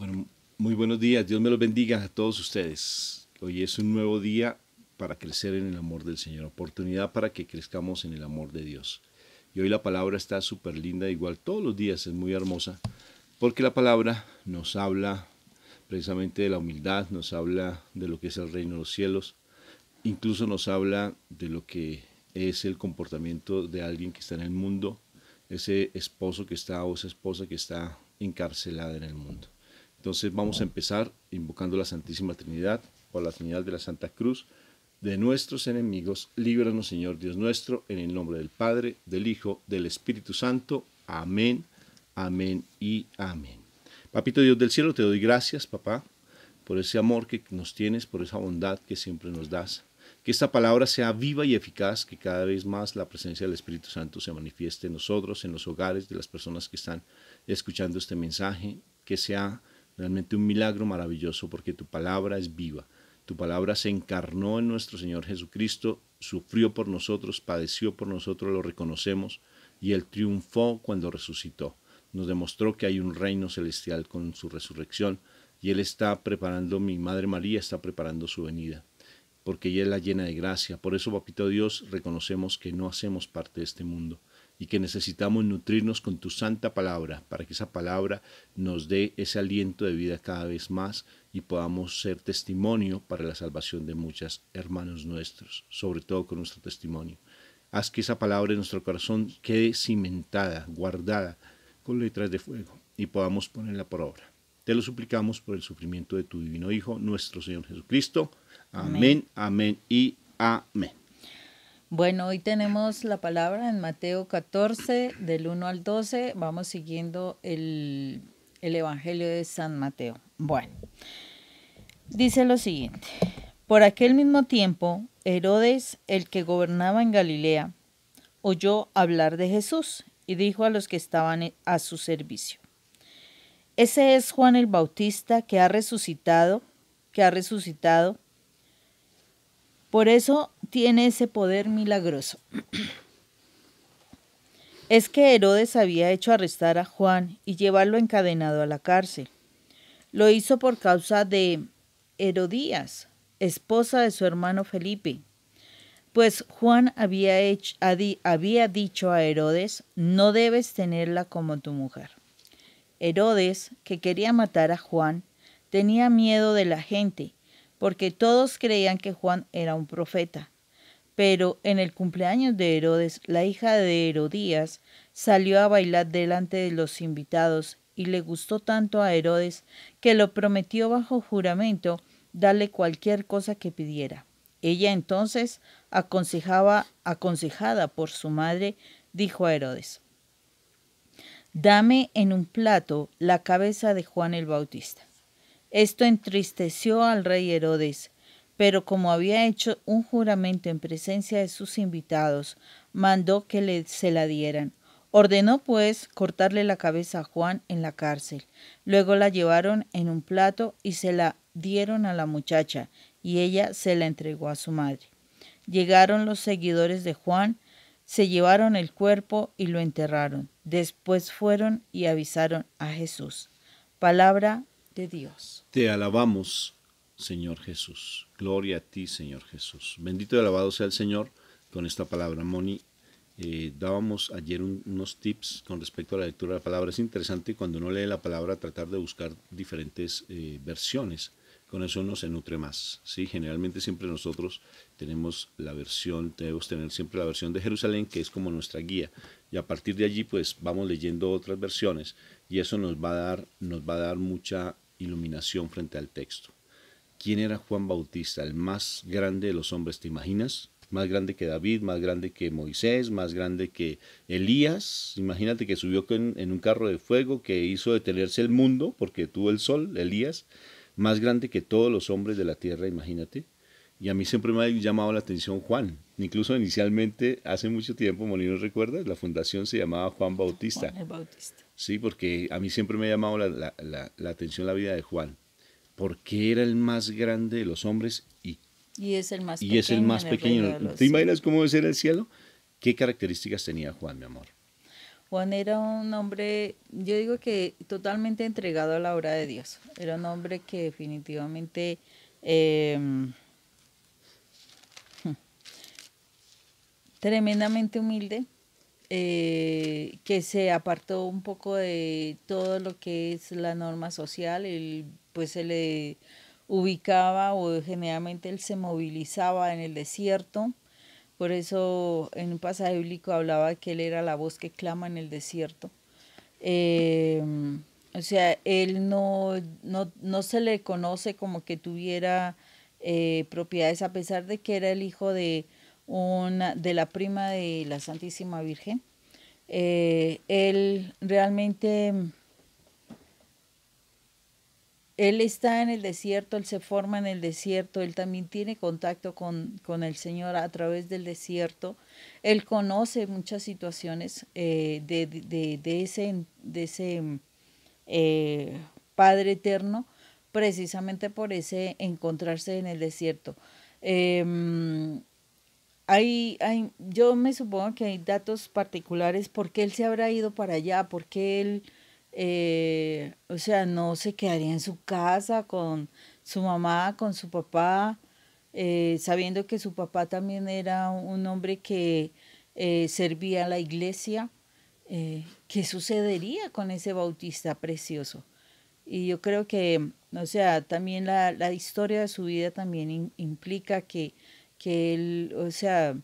Bueno, muy buenos días. Dios me los bendiga a todos ustedes. Hoy es un nuevo día para crecer en el amor del Señor, oportunidad para que crezcamos en el amor de Dios. Y hoy la palabra está súper linda, igual todos los días es muy hermosa, porque la palabra nos habla precisamente de la humildad, nos habla de lo que es el reino de los cielos, incluso nos habla de lo que es el comportamiento de alguien que está en el mundo, ese esposo que está o esa esposa que está encarcelada en el mundo. Entonces vamos a empezar invocando la Santísima Trinidad por la señal de la Santa Cruz de nuestros enemigos. Líbranos, Señor Dios nuestro, en el nombre del Padre, del Hijo, del Espíritu Santo. Amén, amén y amén. Papito Dios del cielo, te doy gracias, papá, por ese amor que nos tienes, por esa bondad que siempre nos das. Que esta palabra sea viva y eficaz, que cada vez más la presencia del Espíritu Santo se manifieste en nosotros, en los hogares de las personas que están escuchando este mensaje, que sea realmente un milagro maravilloso, porque tu palabra es viva. Tu palabra se encarnó en nuestro Señor Jesucristo, sufrió por nosotros, padeció por nosotros, lo reconocemos, y Él triunfó cuando resucitó. Nos demostró que hay un reino celestial con su resurrección, y Él está preparando, mi Madre María está preparando su venida, porque ella es la llena de gracia. Por eso, papito Dios, reconocemos que no hacemos parte de este mundo y que necesitamos nutrirnos con tu santa palabra, para que esa palabra nos dé ese aliento de vida cada vez más y podamos ser testimonio para la salvación de muchos hermanos nuestros, sobre todo con nuestro testimonio. Haz que esa palabra en nuestro corazón quede cimentada, guardada con letras de fuego, y podamos ponerla por obra. Te lo suplicamos por el sufrimiento de tu divino Hijo, nuestro Señor Jesucristo. Amén, amén y amén. Bueno, hoy tenemos la palabra en Mateo 14, del 1 al 12. Vamos siguiendo el Evangelio de San Mateo. Bueno, dice lo siguiente. Por aquel mismo tiempo, Herodes, el que gobernaba en Galilea, oyó hablar de Jesús y dijo a los que estaban a su servicio: Ese es Juan el Bautista que ha resucitado. Por eso tiene ese poder milagroso. Es que Herodes había hecho arrestar a Juan y llevarlo encadenado a la cárcel. Lo hizo por causa de Herodías, esposa de su hermano Felipe. Pues Juan había dicho a Herodes: no debes tenerla como tu mujer. Herodes, que quería matar a Juan, tenía miedo de la gente, porque todos creían que Juan era un profeta. Pero en el cumpleaños de Herodes, la hija de Herodías salió a bailar delante de los invitados y le gustó tanto a Herodes que lo prometió bajo juramento darle cualquier cosa que pidiera. Ella entonces, aconsejada por su madre, dijo a Herodes: dame en un plato la cabeza de Juan el Bautista. Esto entristeció al rey Herodes, pero como había hecho un juramento en presencia de sus invitados, mandó que se la dieran. Ordenó pues cortarle la cabeza a Juan en la cárcel. Luego la llevaron en un plato y se la dieron a la muchacha, y ella se la entregó a su madre. Llegaron los seguidores de Juan, se llevaron el cuerpo y lo enterraron. Después fueron y avisaron a Jesús. Palabra de Dios. Te alabamos, Señor Jesús. Gloria a ti, Señor Jesús. Bendito y alabado sea el Señor con esta palabra. Moni, dábamos ayer unos tips con respecto a la lectura de la palabra. Es interesante cuando uno lee la palabra tratar de buscar diferentes versiones. Con eso uno se nutre más, ¿sí? Generalmente siempre nosotros tenemos debemos tener siempre la versión de Jerusalén, que es como nuestra guía, y a partir de allí pues vamos leyendo otras versiones, y eso nos va a dar mucha iluminación frente al texto. ¿Quién era Juan Bautista? El más grande de los hombres, ¿te imaginas? Más grande que David, más grande que Moisés, más grande que Elías. Imagínate que subió en un carro de fuego, que hizo detenerse el mundo porque tuvo el sol, Elías. Más grande que todos los hombres de la tierra, imagínate. Y a mí siempre me ha llamado la atención Juan. Incluso inicialmente, hace mucho tiempo, Molino, ¿recuerdas? La fundación se llamaba Juan Bautista. Juan el Bautista. Sí, porque a mí siempre me ha llamado la atención la vida de Juan. Porque era el más grande de los hombres Y es el más y pequeño. es el más en el reino pequeño. de los ¿Te imaginas cielos. cómo debe ser el cielo? ¿Qué características tenía Juan, mi amor? Juan era un hombre, yo digo que totalmente entregado a la obra de Dios. Era un hombre que definitivamente eh, tremendamente humilde, que se apartó un poco de todo lo que es la norma social. Él pues se le ubicaba o generalmente él se movilizaba en el desierto. Por eso en un pasaje bíblico hablaba que él era la voz que clama en el desierto. Eh, o sea, él no se le conoce como que tuviera propiedades, a pesar de que era el hijo de la prima de la Santísima Virgen. Él realmente, él está en el desierto, él se forma en el desierto, él también tiene contacto con el Señor a través del desierto. Él conoce muchas situaciones de ese eh, Padre Eterno, precisamente por ese encontrarse en el desierto. Eh, yo me supongo que hay datos particulares por qué él se habrá ido para allá, por qué él, o sea, no se quedaría en su casa con su mamá, con su papá, sabiendo que su papá también era un hombre que servía a la iglesia. ¿Qué sucedería con ese Bautista precioso? Y yo creo que, o sea, también la historia de su vida también implica que él, o sea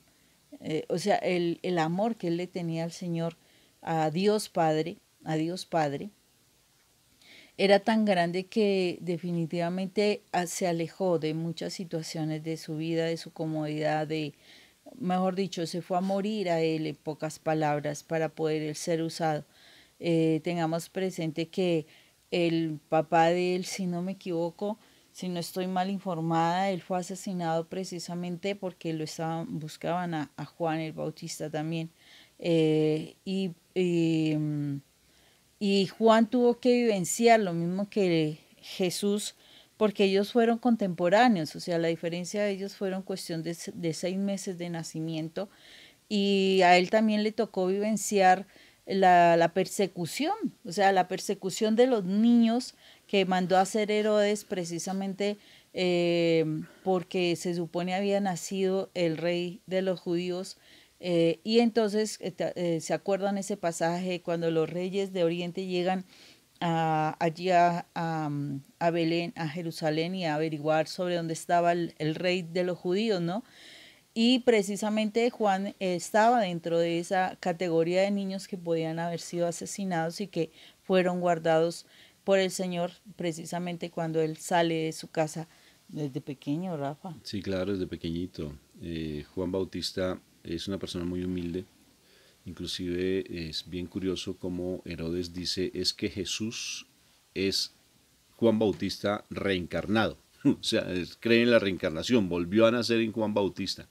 el amor que él le tenía al Señor, a Dios Padre, era tan grande que definitivamente se alejó de muchas situaciones de su vida, de su comodidad, mejor dicho, se fue a morir a él en pocas palabras para poder él ser usado. Tengamos presente que el papá de él, si no me equivoco, si no estoy mal informada, él fue asesinado precisamente porque buscaban a Juan el Bautista también. Eh, y, y, y Juan tuvo que vivenciar lo mismo que Jesús, porque ellos fueron contemporáneos, o sea, la diferencia de ellos fueron cuestión de 6 meses de nacimiento, y a él también le tocó vivenciar la persecución, o sea, la persecución de los niños que mandó a hacer Herodes precisamente porque se supone había nacido el rey de los judíos. Y entonces, ¿se acuerdan ese pasaje cuando los reyes de Oriente llegan allí a Belén, a Jerusalén, y a averiguar sobre dónde estaba el rey de los judíos, ¿no? Y precisamente Juan estaba dentro de esa categoría de niños que podían haber sido asesinados y que fueron guardados por el Señor precisamente cuando él sale de su casa desde pequeño, Rafa. Sí, claro, desde pequeñito. Juan Bautista es una persona muy humilde. Inclusive es bien curioso como Herodes dice, es que Jesús es Juan Bautista reencarnado. O sea, cree en la reencarnación, volvió a nacer en Juan Bautista,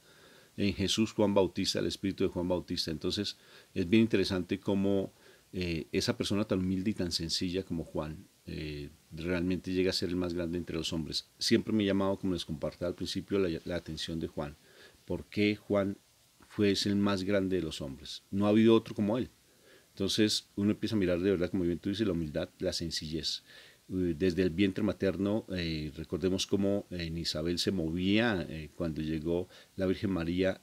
en Jesús Juan Bautista, el espíritu de Juan Bautista. Entonces es bien interesante cómo esa persona tan humilde y tan sencilla como Juan realmente llega a ser el más grande entre los hombres. Siempre me ha llamado, como les compartí al principio, la atención de Juan. ¿Por qué Juan fue el más grande de los hombres? No ha habido otro como él. Entonces uno empieza a mirar de verdad, como bien tú dices, la humildad, la sencillez. Desde el vientre materno, recordemos cómo en Isabel se movía cuando llegó la Virgen María.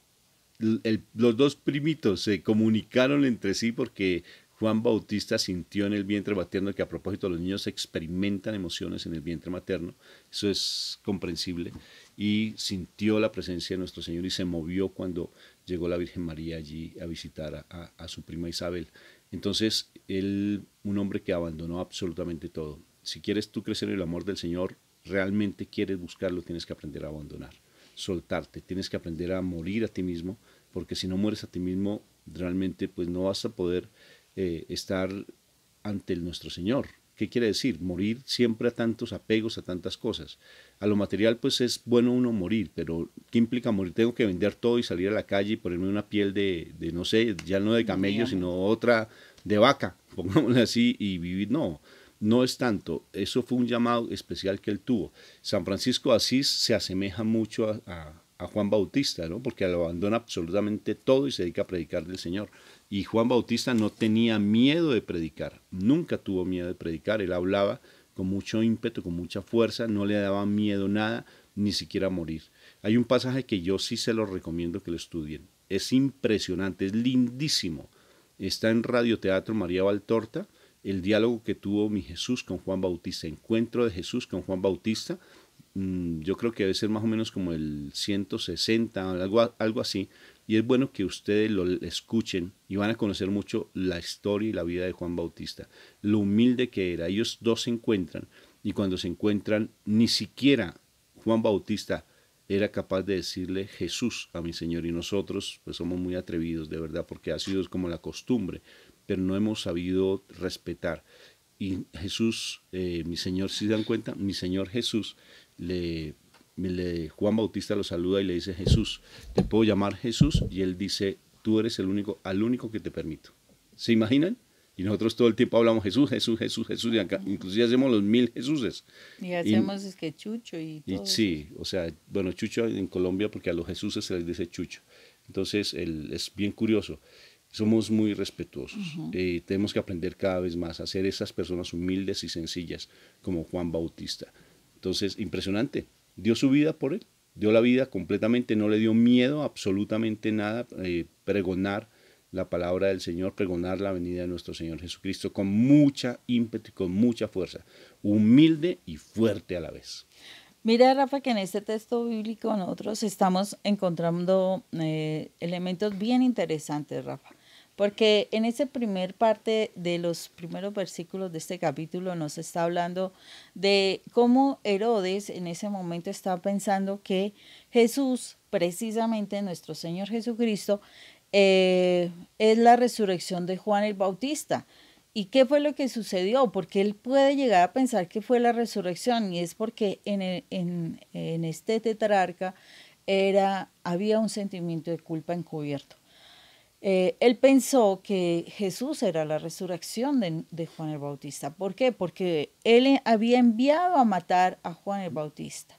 Los dos primitos se comunicaron entre sí porque Juan Bautista sintió en el vientre materno, que a propósito los niños experimentan emociones en el vientre materno, eso es comprensible, y sintió la presencia de nuestro Señor y se movió cuando llegó la Virgen María allí a visitar a su prima Isabel. Entonces, él, un hombre que abandonó absolutamente todo. Si quieres tú crecer en el amor del Señor, realmente quieres buscarlo, tienes que aprender a abandonar, soltarte, tienes que aprender a morir a ti mismo, porque si no mueres a ti mismo, realmente pues no vas a poder estar ante nuestro Señor. ¿Qué quiere decir? Morir siempre a tantos apegos, a tantas cosas. A lo material pues es bueno uno morir, pero ¿qué implica morir? Tengo que vender todo y salir a la calle y ponerme una piel de no sé, ya no de camello, sino otra de vaca, pongámosle así, y vivir. No, no es tanto. Eso fue un llamado especial que él tuvo. San Francisco de Asís se asemeja mucho a Juan Bautista, ¿no? Porque lo abandona absolutamente todo y se dedica a predicar del Señor. Y Juan Bautista no tenía miedo de predicar, nunca tuvo miedo de predicar, él hablaba con mucho ímpetu, con mucha fuerza, no le daba miedo nada, ni siquiera morir. Hay un pasaje que yo sí se lo recomiendo que lo estudien, es impresionante, es lindísimo, está en Radioteatro María Valtorta, el diálogo que tuvo mi Jesús con Juan Bautista, encuentro de Jesús con Juan Bautista, yo creo que debe ser más o menos como el 160, algo así, y es bueno que ustedes lo escuchen y van a conocer mucho la historia y la vida de Juan Bautista, lo humilde que era. Ellos dos se encuentran y cuando se encuentran ni siquiera Juan Bautista era capaz de decirle Jesús a mi Señor, y nosotros pues somos muy atrevidos de verdad porque ha sido como la costumbre, pero no hemos sabido respetar. Y Jesús, mi Señor, si se dan cuenta, mi Señor Jesús, Juan Bautista lo saluda y le dice, Jesús, ¿te puedo llamar Jesús? Y él dice, tú eres el único, al único que te permito. ¿Se imaginan? Y nosotros todo el tiempo hablamos Jesús, Jesús, Jesús, Jesús, y acá, inclusive hacemos los 1000 Jesuses. Y hacemos es que Chucho y todo. Sí, o sea, bueno, Chucho en Colombia, porque a los Jesuses se les dice Chucho. Entonces, es bien curioso. Somos muy respetuosos. Tenemos que aprender cada vez más a ser esas personas humildes y sencillas como Juan Bautista. Entonces, impresionante. Dio su vida por él. Dio la vida completamente. No le dio miedo absolutamente nada. Pregonar la palabra del Señor, pregonar la venida de nuestro Señor Jesucristo con mucha ímpetu y con mucha fuerza. Humilde y fuerte a la vez. Mira, Rafa, que en este texto bíblico nosotros estamos encontrando elementos bien interesantes, Rafa. Porque en esa primer parte de los primeros versículos de este capítulo nos está hablando de cómo Herodes en ese momento estaba pensando que Jesús, precisamente nuestro Señor Jesucristo, es la resurrección de Juan el Bautista. ¿Y qué fue lo que sucedió? Porque él puede llegar a pensar que fue la resurrección, y es porque en este tetrarca había un sentimiento de culpa encubierto. Él pensó que Jesús era la resurrección de Juan el Bautista. ¿Por qué? Porque él había enviado a matar a Juan el Bautista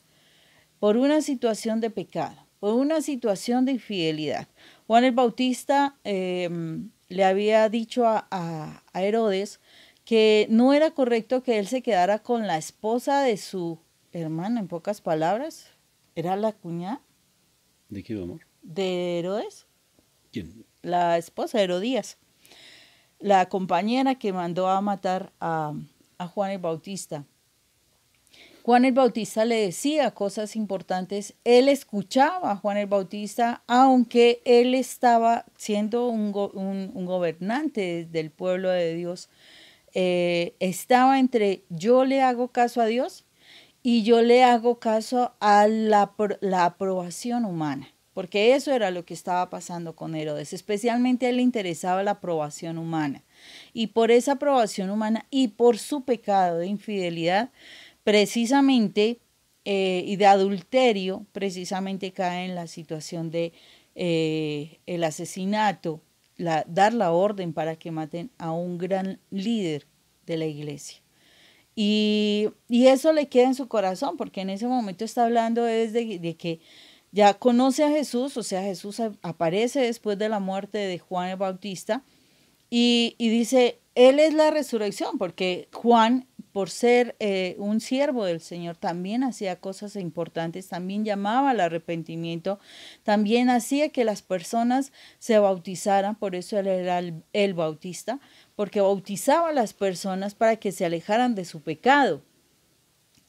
por una situación de pecado, por una situación de infidelidad. Juan el Bautista le había dicho a Herodes que no era correcto que él se quedara con la esposa de su hermana, en pocas palabras. ¿Era la cuñada? ¿De qué, amor? ¿De Herodes? ¿Quién? La esposa de Herodías, la compañera que mandó a matar a Juan el Bautista. Juan el Bautista le decía cosas importantes, él escuchaba a Juan el Bautista, aunque él estaba siendo un gobernante del pueblo de Dios. Estaba entre yo le hago caso a Dios y yo le hago caso a la aprobación humana. Porque eso era lo que estaba pasando con Herodes. Especialmente a él le interesaba la aprobación humana. Y por esa aprobación humana y por su pecado de infidelidad, precisamente, y de adulterio, precisamente cae en la situación de el asesinato, dar la orden para que maten a un gran líder de la iglesia. Y eso le queda en su corazón, porque en ese momento está hablando de que ya conoce a Jesús, o sea, Jesús aparece después de la muerte de Juan el Bautista y dice, Él es la resurrección, porque Juan, por ser un siervo del Señor, también hacía cosas importantes, también llamaba al arrepentimiento, también hacía que las personas se bautizaran, por eso Él era el Bautista, porque bautizaba a las personas para que se alejaran de su pecado.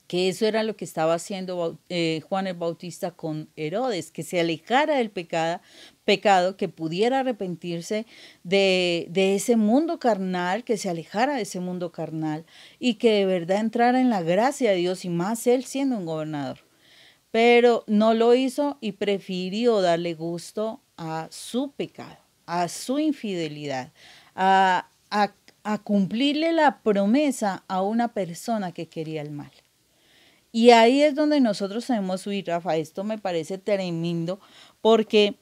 Que eso era lo que estaba haciendo Juan el Bautista con Herodes, que se alejara del pecado, que pudiera arrepentirse de ese mundo carnal, que se alejara de ese mundo carnal y que de verdad entrara en la gracia de Dios, y más él siendo un gobernador. Pero no lo hizo y prefirió darle gusto a su pecado, a su infidelidad, a cumplirle la promesa a una persona que quería el mal. Y ahí es donde nosotros tenemos que huir, Rafa. Esto me parece tremendo, porque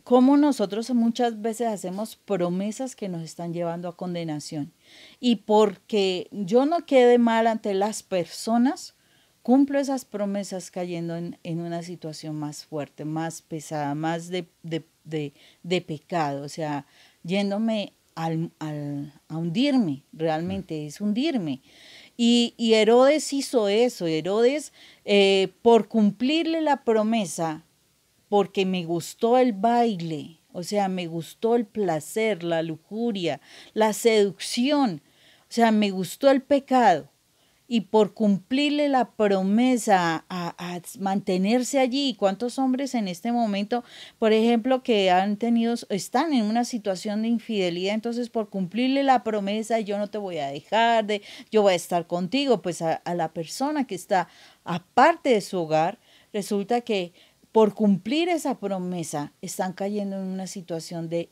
como nosotros muchas veces hacemos promesas que nos están llevando a condenación. Y porque yo no quede mal ante las personas, cumplo esas promesas cayendo en una situación más fuerte, más pesada, más de pecado. O sea, yéndome a hundirme, realmente es hundirme. Y Herodes hizo eso. Herodes, por cumplirle la promesa, porque me gustó el baile, o sea, me gustó el placer, la lujuria, la seducción, o sea, me gustó el pecado. Y por cumplirle la promesa a mantenerse allí, ¿cuántos hombres en este momento, por ejemplo, que están en una situación de infidelidad? Entonces, por cumplirle la promesa, yo no te voy a dejar, yo voy a estar contigo, pues a la persona que está aparte de su hogar, resulta que por cumplir esa promesa están cayendo en una situación de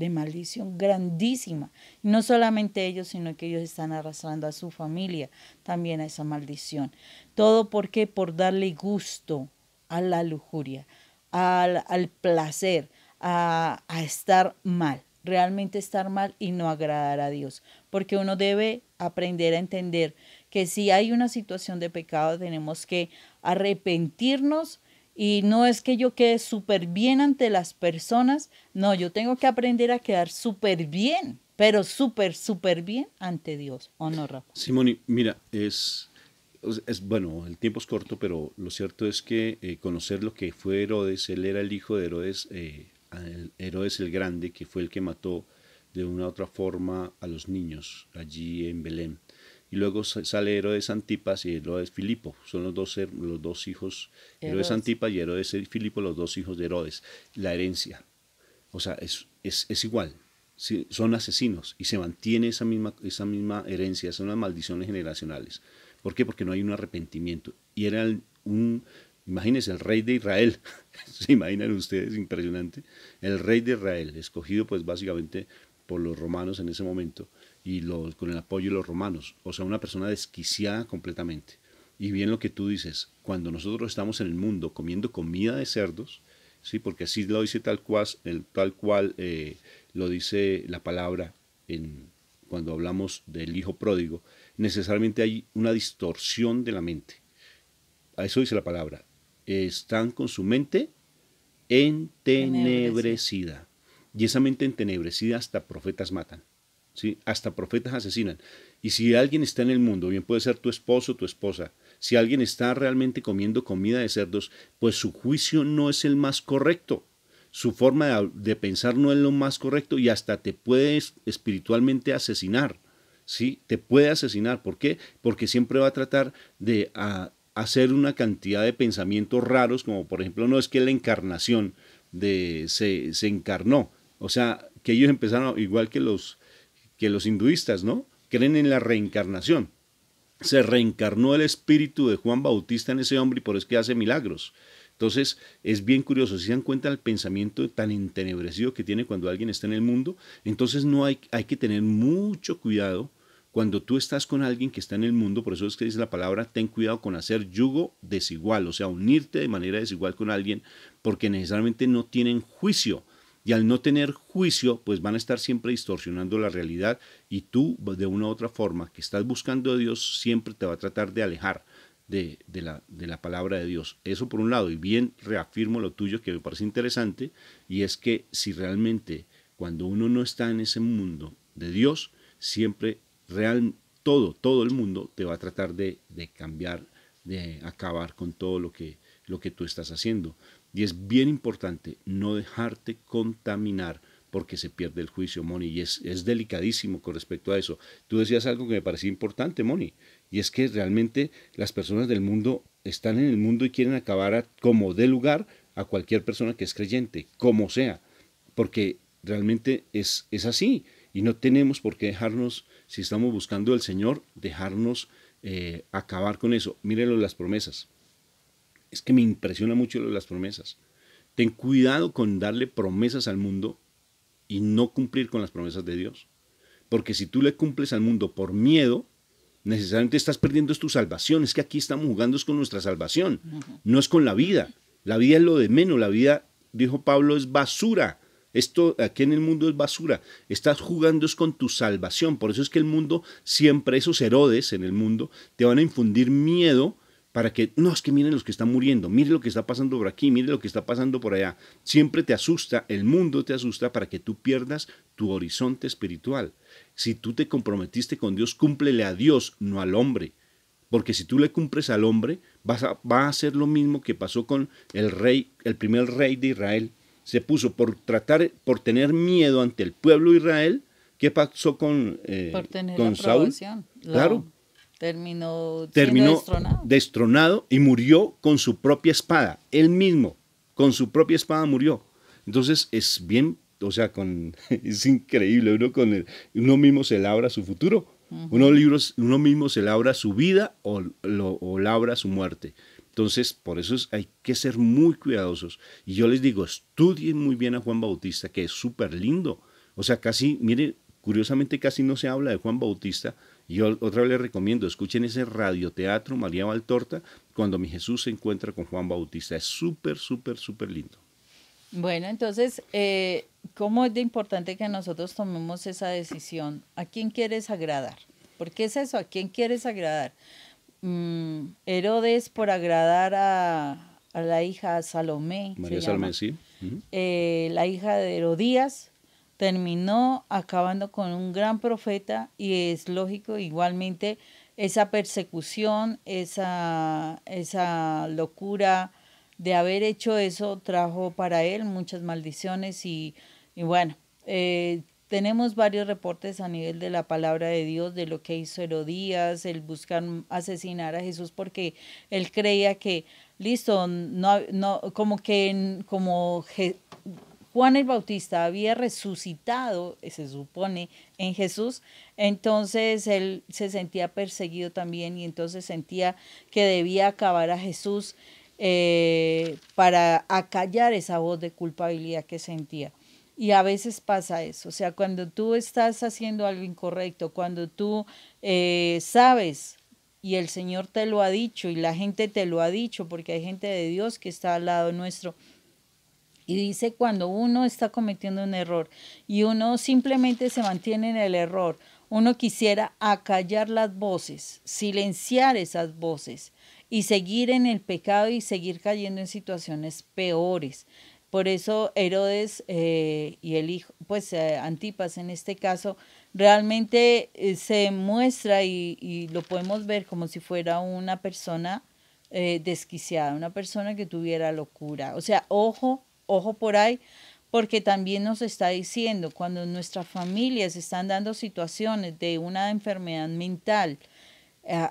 maldición grandísima. Y no solamente ellos, sino que ellos están arrastrando a su familia también a esa maldición. Todo porque por darle gusto a la lujuria, al placer, a estar mal, realmente estar mal y no agradar a Dios. Porque uno debe aprender a entender que si hay una situación de pecado tenemos que arrepentirnos. Y no es que yo quede súper bien ante las personas, no, yo tengo que aprender a quedar súper bien, pero súper bien ante Dios, ¿o no, Rafa? Simón, mira, bueno, el tiempo es corto, pero lo cierto es que conocer lo que fue Herodes, él era el hijo de Herodes, Herodes el Grande, que fue el que mató de una u otra forma a los niños allí en Belén. Y luego sale Herodes Antipas y Herodes Filipo, son los dos hijos, Herodes Antipas y Herodes Filipo, los dos hijos de Herodes. La herencia, o sea, es igual, sí, son asesinos y se mantiene esa misma herencia, son unas maldiciones generacionales. ¿Por qué? Porque no hay un arrepentimiento. Y era imagínense, el rey de Israel, se imaginan ustedes, impresionante, el rey de Israel, escogido pues básicamente por los romanos en ese momento, y con el apoyo de los romanos, o sea, una persona desquiciada completamente. Y bien lo que tú dices, cuando nosotros estamos en el mundo comiendo comida de cerdos, sí, porque así lo dice tal cual lo dice la palabra cuando hablamos del hijo pródigo, necesariamente hay una distorsión de la mente. A eso dice la palabra. Están con su mente entenebrecida. Y esa mente entenebrecida hasta profetas matan. ¿Sí? Hasta profetas asesinan. Y si alguien está en el mundo, bien puede ser tu esposo o tu esposa, si alguien está realmente comiendo comida de cerdos, pues su juicio no es el más correcto. Su forma de pensar no es lo más correcto y hasta te puede espiritualmente asesinar. ¿Sí? Te puede asesinar. ¿Por qué? Porque siempre va a tratar de hacer una cantidad de pensamientos raros, como por ejemplo, no es que la encarnación se encarnó. O sea, que ellos empezaron, igual que los hinduistas, ¿no? Creen en la reencarnación. Se reencarnó el espíritu de Juan Bautista en ese hombre y por eso es que hace milagros. Entonces, es bien curioso, si se dan cuenta del pensamiento tan entenebrecido que tiene cuando alguien está en el mundo, entonces hay que tener mucho cuidado cuando tú estás con alguien que está en el mundo, por eso es que dice la palabra, ten cuidado con hacer yugo desigual, o sea, unirte de manera desigual con alguien, porque necesariamente no tienen juicio. Y al no tener juicio, pues van a estar siempre distorsionando la realidad y tú, de una u otra forma, que estás buscando a Dios, siempre te va a tratar de alejar de la palabra de Dios. Eso por un lado, y bien reafirmo lo tuyo que me parece interesante, y es que si realmente cuando uno no está en ese mundo de Dios, siempre todo el mundo te va a tratar de cambiar, de acabar con todo lo que tú estás haciendo. Y es bien importante no dejarte contaminar porque se pierde el juicio, Moni, y es delicadísimo con respecto a eso. Tú decías algo que me parecía importante, Moni, y es que realmente las personas del mundo están en el mundo y quieren acabar como dé lugar a cualquier persona que es creyente, como sea, porque realmente es así, y no tenemos por qué dejarnos, si estamos buscando al Señor, dejarnos acabar con eso. Mírenlo las promesas. Es que me impresiona mucho lo de las promesas. Ten cuidado con darle promesas al mundo y no cumplir con las promesas de Dios. Porque si tú le cumples al mundo por miedo, necesariamente estás perdiendo tu salvación. Es que aquí estamos jugando con nuestra salvación, no es con la vida. La vida es lo de menos. La vida, dijo Pablo, es basura. Esto aquí en el mundo es basura. Estás jugando es con tu salvación. Por eso es que el mundo siempre, esos Herodes en el mundo, te van a infundir miedo para que, no, es que miren los que están muriendo, miren lo que está pasando por aquí, miren lo que está pasando por allá. Siempre te asusta, el mundo te asusta para que tú pierdas tu horizonte espiritual. Si tú te comprometiste con Dios, cúmplele a Dios, no al hombre. Porque si tú le cumples al hombre, va a hacer lo mismo que pasó con el primer rey de Israel. Se puso por tener miedo ante el pueblo de Israel. ¿Qué pasó Por tener con Saúl? aprobación. Claro, Terminó siendo terminó destronado. destronado y murió con su propia espada. Él mismo, con su propia espada murió. Entonces es bien, o sea, es increíble. Uno mismo se labra su futuro. Uno mismo se labra su vida o labra su muerte. Entonces, por eso hay que ser muy cuidadosos. Y yo les digo, estudien muy bien a Juan Bautista, que es súper lindo. O sea, casi, mire, curiosamente casi no se habla de Juan Bautista. Y yo otra vez les recomiendo, escuchen ese radioteatro María Valtorta, cuando mi Jesús se encuentra con Juan Bautista. Es súper, súper, súper lindo. Bueno, entonces, ¿cómo es de importante que nosotros tomemos esa decisión? ¿A quién quieres agradar? ¿Por qué es eso? ¿A quién quieres agradar? Herodes por agradar a la hija Salomé, María se Salomé, llama. sí. La hija de Herodías terminó acabando con un gran profeta y es lógico igualmente esa persecución, esa locura de haber hecho eso trajo para él muchas maldiciones y bueno, tenemos varios reportes a nivel de la palabra de Dios de lo que hizo Herodías, el buscar asesinar a Jesús porque él creía que, listo, Juan el Bautista había resucitado, se supone, en Jesús, entonces él se sentía perseguido también y entonces sentía que debía acabar a Jesús para acallar esa voz de culpabilidad que sentía. Y a veces pasa eso, o sea, cuando tú estás haciendo algo incorrecto, cuando tú sabes y el Señor te lo ha dicho y la gente te lo ha dicho, porque hay gente de Dios que está al lado nuestro, y dice cuando uno está cometiendo un error y uno simplemente se mantiene en el error, uno quisiera acallar las voces, silenciar esas voces y seguir en el pecado y seguir cayendo en situaciones peores. Por eso Herodes y el hijo, pues Antipas en este caso, realmente se muestra y lo podemos ver como si fuera una persona desquiciada, una persona que tuviera locura. O sea, ojo por ahí, porque también nos está diciendo cuando nuestras familias están dando situaciones de una enfermedad mental,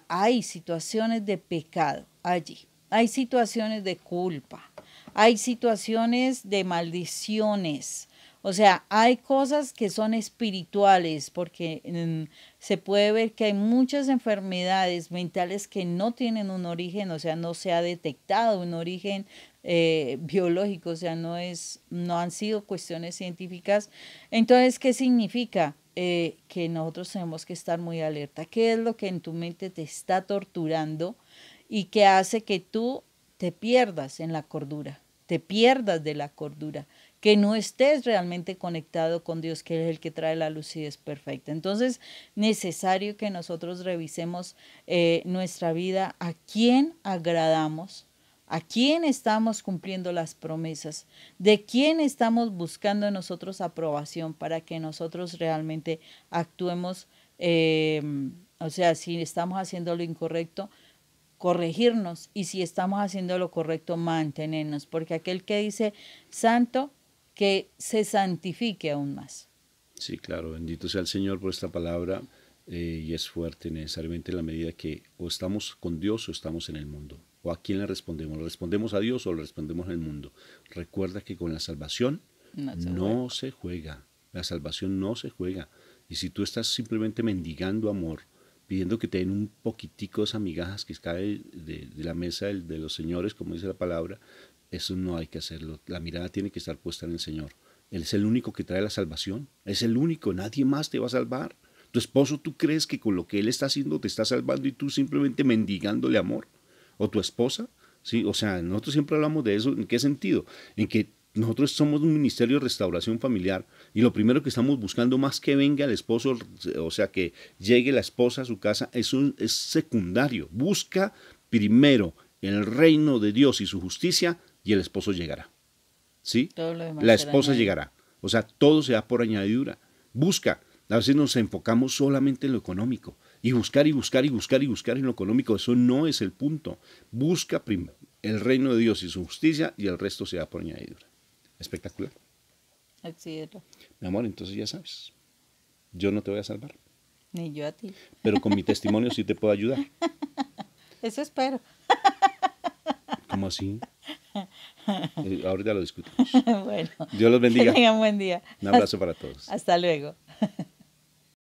hay situaciones de pecado allí, hay situaciones de culpa, hay situaciones de maldiciones. O sea, hay cosas que son espirituales porque se puede ver que hay muchas enfermedades mentales que no tienen un origen, o sea, no se ha detectado un origen biológico, o sea, no han sido cuestiones científicas. Entonces, ¿qué significa? Que nosotros tenemos que estar muy alerta. ¿Qué es lo que en tu mente te está torturando y que hace que tú te pierdas en la cordura, te pierdas de la cordura, que no estés realmente conectado con Dios, que es el que trae la lucidez perfecta? Entonces, necesario que nosotros revisemos nuestra vida, a quién agradamos, a quién estamos cumpliendo las promesas, de quién estamos buscando nosotros aprobación para que nosotros realmente actuemos, o sea, si estamos haciendo lo incorrecto, corregirnos, y si estamos haciendo lo correcto, mantenernos, porque aquel que dice santo, que se santifique aún más. Sí, claro, bendito sea el Señor por esta palabra y es fuerte necesariamente en la medida que o estamos con Dios o estamos en el mundo. ¿O a quién le respondemos? ¿Le respondemos a Dios o le respondemos al mundo? Recuerda que con la salvación no se juega. La salvación no se juega. Y si tú estás simplemente mendigando amor, pidiendo que te den un poquitico de esas migajas que cae de la mesa de los señores, como dice la palabra, eso no hay que hacerlo. La mirada tiene que estar puesta en el Señor. Él es el único que trae la salvación. Es el único. Nadie más te va a salvar. Tu esposo, ¿tú crees que con lo que él está haciendo te está salvando y tú simplemente mendigándole amor? ¿O tu esposa? Sí, o sea, nosotros siempre hablamos de eso. ¿En qué sentido? En que nosotros somos un ministerio de restauración familiar y lo primero que estamos buscando, más que venga el esposo, o sea, que llegue la esposa a su casa, es secundario. Busca primero el reino de Dios y su justicia, y el esposo llegará. ¿Sí? Todo lo demás La será esposa añadido. llegará. O sea, todo se da por añadidura. Busca. A veces nos enfocamos solamente en lo económico. Y buscar y buscar y buscar y buscar en lo económico. Eso no es el punto. Busca primero el reino de Dios y su justicia, y el resto se da por añadidura. Espectacular. Así es. Mi amor, entonces ya sabes. Yo no te voy a salvar. Ni yo a ti. Pero con mi testimonio sí te puedo ayudar. Eso espero. ¿Cómo así? Ahorita lo discutimos. Bueno, Dios los que bendiga. tengan buen día. Un abrazo para todos. Hasta luego.